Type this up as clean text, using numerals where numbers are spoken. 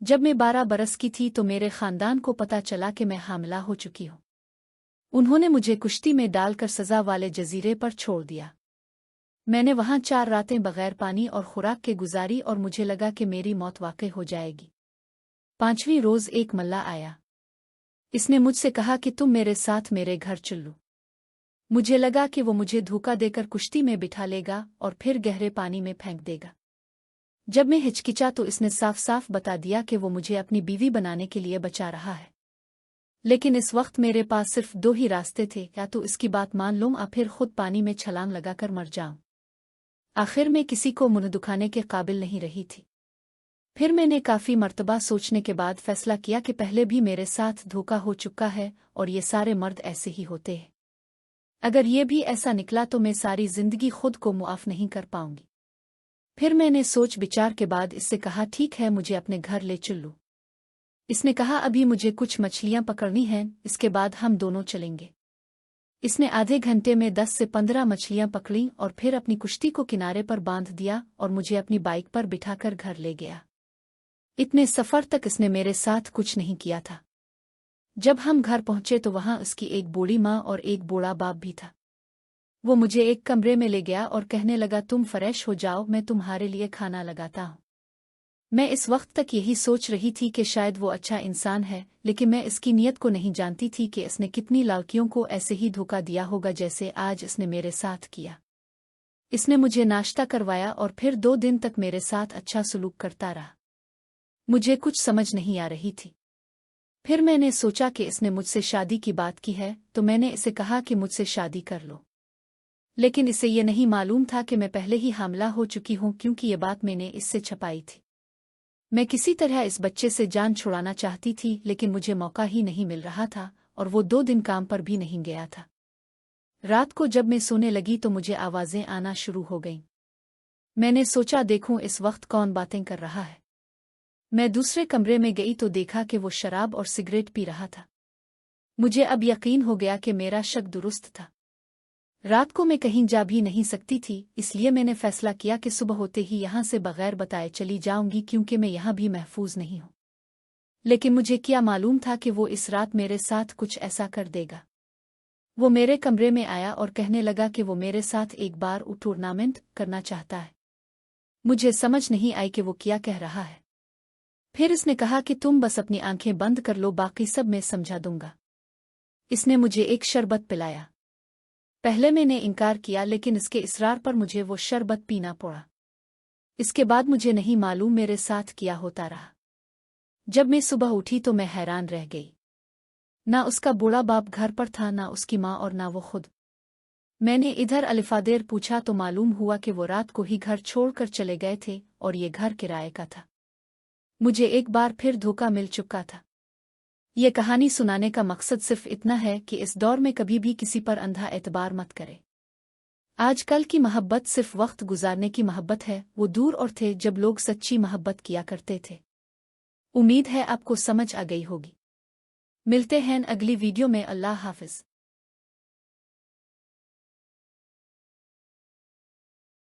जब मैं 12 बरस की थी तो मेरे खानदान को पता चला कि मैं हामिला हो चुकी हूँ। उन्होंने मुझे कुश्ती में डालकर सजा वाले जजीरे पर छोड़ दिया। मैंने वहां 4 रातें बगैर पानी और खुराक के गुजारी और मुझे लगा कि मेरी मौत वाकई हो जाएगी। 5वीं रोज एक मल्ला आया। इसने मुझसे कहा कि तुम मेरे साथ मेरे घर चलो। मुझे लगा कि वो मुझे धोखा देकर कुश्ती में बिठा लेगा और फिर गहरे पानी में फेंक देगा। जब मैं हिचकिचा तो इसने साफ साफ बता दिया कि वो मुझे अपनी बीवी बनाने के लिए बचा रहा है। लेकिन इस वक्त मेरे पास सिर्फ 2 ही रास्ते थे, या तो इसकी बात मान लूं या फिर खुद पानी में छलांग लगाकर मर जाऊं। आखिर में किसी को मुंह दुखाने के काबिल नहीं रही थी। फिर मैंने काफी मर्तबा सोचने के बाद फैसला किया कि पहले भी मेरे साथ धोखा हो चुका है और ये सारे मर्द ऐसे ही होते हैं। अगर ये भी ऐसा निकला तो मैं सारी जिंदगी खुद को मुआफ नहीं कर पाऊंगी। फिर मैंने सोच विचार के बाद इससे कहा, ठीक है, मुझे अपने घर ले चलो। इसने कहा, अभी मुझे कुछ मछलियां पकड़नी हैं, इसके बाद हम दोनों चलेंगे। इसने आधे घंटे में 10 से 15 मछलियां पकड़ी और फिर अपनी कुश्ती को किनारे पर बांध दिया और मुझे अपनी बाइक पर बिठाकर घर ले गया। इतने सफर तक इसने मेरे साथ कुछ नहीं किया था। जब हम घर पहुंचे तो वहां उसकी एक बूढ़ी माँ और एक बूढ़ा बाप भी था। वो मुझे एक कमरे में ले गया और कहने लगा, तुम फ्रेश हो जाओ, मैं तुम्हारे लिए खाना लगाता हूँ। मैं इस वक्त तक यही सोच रही थी कि शायद वो अच्छा इंसान है, लेकिन मैं इसकी नीयत को नहीं जानती थी कि इसने कितनी लड़कियों को ऐसे ही धोखा दिया होगा जैसे आज इसने मेरे साथ किया। इसने मुझे नाश्ता करवाया और फिर 2 दिन तक मेरे साथ अच्छा सलूक करता रहा। मुझे कुछ समझ नहीं आ रही थी। फिर मैंने सोचा कि इसने मुझसे शादी की बात की है, तो मैंने इसे कहा कि मुझसे शादी कर लो। लेकिन इसे ये नहीं मालूम था कि मैं पहले ही हामिला हो चुकी हूं, क्योंकि ये बात मैंने इससे छुपाई थी। मैं किसी तरह इस बच्चे से जान छुड़ाना चाहती थी, लेकिन मुझे मौका ही नहीं मिल रहा था और वो 2 दिन काम पर भी नहीं गया था। रात को जब मैं सोने लगी तो मुझे आवाजें आना शुरू हो गईं। मैंने सोचा, देखूं इस वक्त कौन बातें कर रहा है। मैं दूसरे कमरे में गई तो देखा कि वो शराब और सिगरेट पी रहा था। मुझे अब यकीन हो गया कि मेरा शक दुरुस्त था। रात को मैं कहीं जा भी नहीं सकती थी, इसलिए मैंने फैसला किया कि सुबह होते ही यहाँ से बगैर बताए चली जाऊंगी, क्योंकि मैं यहाँ भी महफूज नहीं हूँ। लेकिन मुझे क्या मालूम था कि वो इस रात मेरे साथ कुछ ऐसा कर देगा। वो मेरे कमरे में आया और कहने लगा कि वो मेरे साथ एक बार टूर्नामेंट करना चाहता है। मुझे समझ नहीं आई कि वो क्या कह रहा है। फिर इसने कहा कि तुम बस अपनी आंखें बंद कर लो, बाकी सब मैं समझा दूंगा। इसने मुझे एक शरबत पिलाया। पहले मैंने इनकार किया, लेकिन इसके इसरार पर मुझे वो शरबत पीना पड़ा। इसके बाद मुझे नहीं मालूम मेरे साथ क्या होता रहा। जब मैं सुबह उठी तो मैं हैरान रह गई। ना उसका बूढ़ा बाप घर पर था, ना उसकी माँ और ना वो खुद। मैंने इधर अलिफादेर पूछा तो मालूम हुआ कि वो रात को ही घर छोड़कर चले गए थे और ये घर किराए का था। मुझे एक बार फिर धोखा मिल चुका था। ये कहानी सुनाने का मकसद सिर्फ इतना है कि इस दौर में कभी भी किसी पर अंधा एतबार मत करे। आजकल की मोहब्बत सिर्फ वक्त गुजारने की मोहब्बत है, वो दूर और थे जब लोग सच्ची मोहब्बत किया करते थे। उम्मीद है आपको समझ आ गई होगी। मिलते हैं अगली वीडियो में। अल्लाह हाफिज।